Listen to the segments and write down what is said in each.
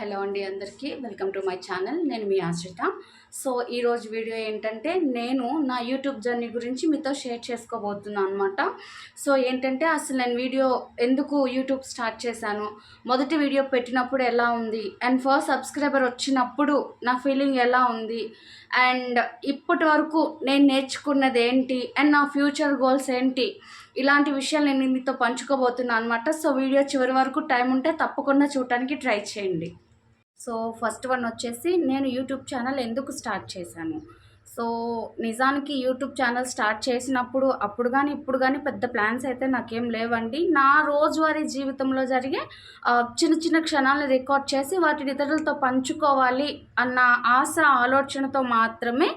Hello అండి, అందరికీ welcome to my channel. నేను మీ ఆశ్రిత. సో ఈరోజు వీడియో ఏంటంటే, నేను నా యూట్యూబ్ జర్నీ గురించి మీతో షేర్ చేసుకోబోతున్నాను అనమాట. సో ఏంటంటే, అసలు నేను వీడియో ఎందుకు యూట్యూబ్ స్టార్ట్ చేశాను, మొదటి వీడియో పెట్టినప్పుడు ఎలా ఉంది, అండ్ ఫస్ట్ సబ్స్క్రైబర్ వచ్చినప్పుడు నా ఫీలింగ్ ఎలా ఉంది, అండ్ ఇప్పటి వరకు నేను నేర్చుకున్నది ఏంటి, అండ్ నా ఫ్యూచర్ గోల్స్ ఏంటి, ఇలాంటి విషయాలు నేను మీతో పంచుకోబోతున్నాను అనమాట. సో వీడియో చివరి వరకు టైం ఉంటే తప్పకుండా చూడటానికి ట్రై చేయండి. సో ఫస్ట్ వన్ వచ్చేసి, నేను యూట్యూబ్ ఛానల్ ఎందుకు స్టార్ట్ చేశాను. సో నిజానికి యూట్యూబ్ ఛానల్ స్టార్ట్ చేసినప్పుడు అప్పుడు కానీ ఇప్పుడు కానీ పెద్ద ప్లాన్స్ అయితే నాకేం లేవండి. నా రోజువారీ జీవితంలో జరిగే చిన్న చిన్న క్షణాలను రికార్డ్ చేసి వాటిని ఇతరులతో పంచుకోవాలి అన్న ఆశ ఆలోచనతో మాత్రమే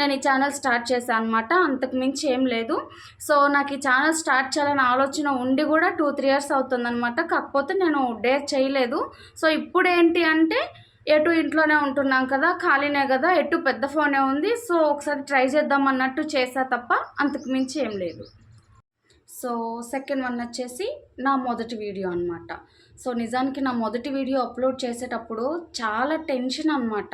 నేను ఈ ఛానల్ స్టార్ట్ చేశాను అనమాట. అంతకు మించి ఏం లేదు. సో నాకు ఈ ఛానల్ స్టార్ట్ చేయాలని ఆలోచన ఉండి కూడా 2-3 ఇయర్స్ అవుతుందన్నమాట. కాకపోతే నేను డేర్ చేయలేదు. సో ఇప్పుడు ఏంటి అంటే, ఎటు ఇంట్లోనే ఉంటున్నాం కదా, ఖాళీనే కదా, ఎటు పెద్ద ఫోనే ఉంది, సో ఒకసారి ట్రై చేద్దాం అన్నట్టు చేసా తప్ప అంతకు మించి ఏం లేదు. సో సెకండ్ వన్ వచ్చేసి నా మొదటి వీడియో అనమాట. సో నిజానికి నా మొదటి వీడియో అప్లోడ్ చేసేటప్పుడు చాలా టెన్షన్ అనమాట.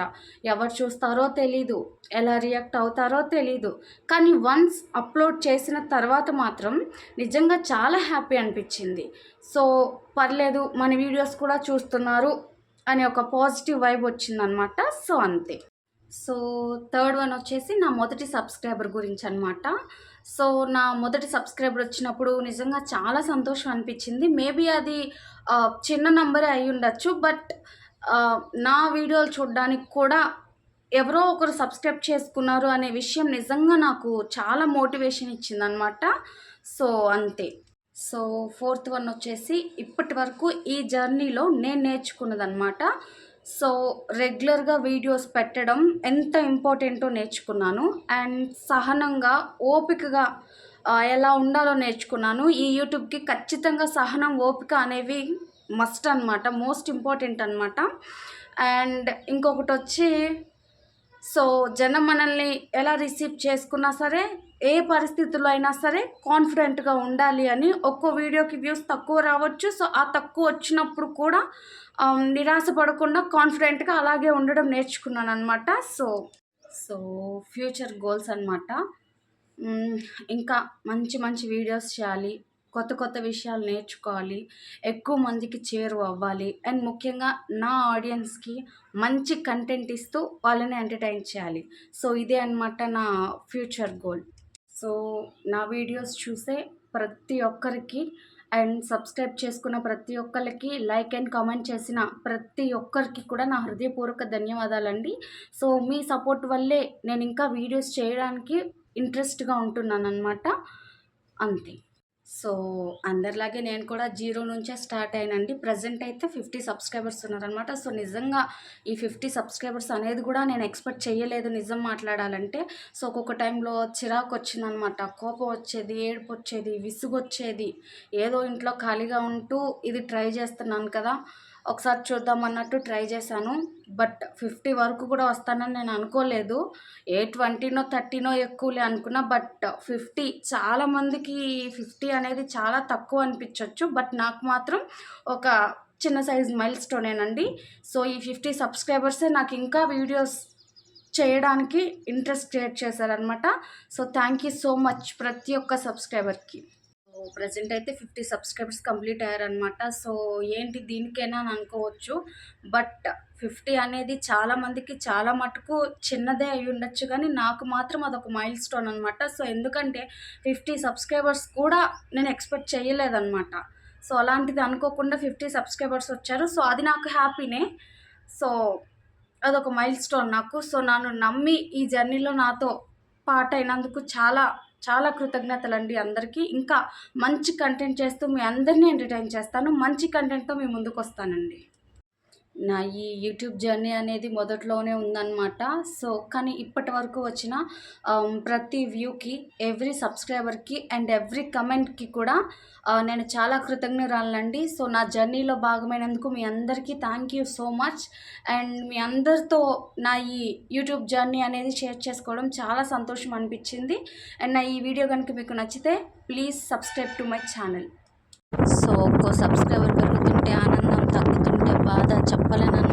ఎవరు చూస్తారో తెలీదు, ఎలా రియాక్ట్ అవుతారో తెలీదు. కానీ వన్స్ అప్లోడ్ చేసిన తర్వాత మాత్రం నిజంగా చాలా హ్యాపీ అనిపించింది. సో పర్లేదు, మన వీడియోస్ కూడా చూస్తున్నారు అని ఒక పాజిటివ్ వైబ్ వచ్చిందనమాట. సో అంతే. సో థర్డ్ వన్ వచ్చేసి నా మొదటి సబ్స్క్రైబర్ గురించి అనమాట. సో నా మొదటి సబ్స్క్రైబర్ వచ్చినప్పుడు నిజంగా చాలా సంతోషం అనిపించింది. మేబీ అది చిన్న నంబరే అయి ఉండొచ్చు, బట్ నా వీడియోలు చూడడానికి కూడా ఎవరో ఒకరు సబ్స్క్రైబ్ చేసుకున్నారు అనే విషయం నిజంగా నాకు చాలా మోటివేషన్ ఇచ్చిందనమాట. సో అంతే. సో ఫోర్త్ వన్ వచ్చేసి, ఇప్పటి వరకు ఈ జర్నీలో నేను నేర్చుకున్నదనమాట. సో రెగ్యులర్గా వీడియోస్ పెట్టడం ఎంత ఇంపార్టెంటో నేర్చుకున్నాను, అండ్ సహనంగా ఓపికగా ఎలా ఉండాలో నేర్చుకున్నాను. ఈ యూట్యూబ్కి ఖచ్చితంగా సహనం, ఓపిక అనేవి మస్ట్ అనమాట, మోస్ట్ ఇంపార్టెంట్ అనమాట. అండ్ ఇంకొకటి వచ్చి, సో జనం మనల్ని ఎలా రిసీవ్ చేసుకున్నా సరే, ఏ పరిస్థితుల్లో అయినా సరే కాన్ఫిడెంట్గా ఉండాలి అని. ఒక్కో వీడియోకి వ్యూస్ తక్కువ రావచ్చు. సో ఆ తక్కువ వచ్చినప్పుడు కూడా నిరాశపడకుండా కాన్ఫిడెంట్గా అలాగే ఉండడం నేర్చుకున్నాను అనమాట. సో ఫ్యూచర్ గోల్స్ అనమాట. ఇంకా మంచి మంచి వీడియోస్ చేయాలి, కొత్త కొత్త విషయాలు నేర్చుకోవాలి, ఎక్కువ మందికి చేరువ అవ్వాలి, అండ్ ముఖ్యంగా నా ఆడియన్స్కి మంచి కంటెంట్ ఇస్తూ వాళ్ళని ఎంటర్టైన్ చేయాలి. సో ఇదే అనమాట నా ఫ్యూచర్ గోల్. సో నా వీడియోస్ చూసే ప్రతి ఒక్కరికి అండ్ సబ్స్క్రైబ్ చేసుకున్న ప్రతి ఒక్కరికి, లైక్ అండ్ కామెంట్ చేసిన ప్రతి ఒక్కరికి కూడా నా హృదయపూర్వక ధన్యవాదాలండి. సో మీ సపోర్ట్ వల్లే నేను ఇంకా వీడియోస్ చేయడానికి ఇంట్రెస్ట్గా ఉంటున్నాను అనమాట. అంతే. సో అందరిలాగే నేను కూడా 0 నుంచే స్టార్ట్ అయినండి. ప్రజెంట్ అయితే 50 సబ్స్క్రైబర్స్ ఉన్నారనమాట. సో నిజంగా ఈ 50 సబ్స్క్రైబర్స్ అనేది కూడా నేను ఎక్స్పెక్ట్ చేయలేదు, నిజం మాట్లాడాలంటే. సో ఒక్కొక్క టైంలో చిరాకు వచ్చిందనమాట, కోపం వచ్చేది, ఏడుపు వచ్చేది, విసుగు వచ్చేది. ఏదో ఇంట్లో ఖాళీగా ఉంటూ ఇది ట్రై చేస్తున్నాను కదా, ఒకసారి చూద్దాం అన్నట్టు ట్రై చేశాను. బట్ 50 వరకు కూడా వస్తానని నేను అనుకోలేదు. 20నో 30నో ఎక్కువలే అనుకున్నా. బట్ 50 చాలామందికి 50 అనేది చాలా తక్కువ అనిపించవచ్చు, బట్ నాకు మాత్రం ఒక చిన్న సైజ్ మైల్ స్టోనేనండి. సో ఈ 50 సబ్స్క్రైబర్సే నాకు ఇంకా వీడియోస్ చేయడానికి ఇంట్రెస్ట్ క్రియేట్ చేశారనమాట. So thank you so much ప్రతి ఒక్క సబ్స్క్రైబర్కి. ప్రజెంట్ అయితే 50 సబ్స్క్రైబర్స్ కంప్లీట్ అయ్యారనమాట. సో ఏంటి దీనికైనా అని అనుకోవచ్చు, బట్ 50 అనేది చాలామందికి చాలా మటుకు చిన్నదే అయి ఉండొచ్చు, కానీ నాకు మాత్రం అదొక మైల్ స్టోన్ అనమాట. సో ఎందుకంటే 50 సబ్స్క్రైబర్స్ కూడా నేను ఎక్స్పెక్ట్ చేయలేదన్నమాట. సో అలాంటిది అనుకోకుండా 50 సబ్స్క్రైబర్స్ వచ్చారు. సో అది నాకు హ్యాపీనే. సో అదొక మైల్ స్టోన్ నాకు. సో నన్ను నమ్మి ఈ జర్నీలో నాతో పార్ట్ అయినందుకు చాలా చాలా కృతజ్ఞతలండి అందరికీ. ఇంకా మంచి కంటెంట్ చేస్తూ మీ అందరినీ ఎంటర్టైన్ చేస్తాను. మంచి కంటెంట్తో మీ ముందుకు వస్తానండి. నా ఈ యూట్యూబ్ జర్నీ అనేది మొదట్లోనే ఉందన్నమాట. సో కానీ ఇప్పటి వరకు వచ్చిన ప్రతి వ్యూకి, ఎవ్రీ సబ్స్క్రైబర్కి అండ్ ఎవ్రీ కమెంట్కి కూడా నేను చాలా కృతజ్ఞురాలండి. సో నా జర్నీలో భాగమైనందుకు మీ అందరికీ thank you so much. And మీ అందరితో నా ఈ యూట్యూబ్ జర్నీ అనేది షేర్ చేసుకోవడం చాలా సంతోషం అనిపించింది. అండ్ నా ఈ వీడియో కనుక మీకు నచ్చితే please subscribe to my channel. So ఒక్కో సబ్స్క్రైబర్ పెరుగుతుంటే ఆనందం, తగ్గుతుంటే బాధ చెప్పలేను.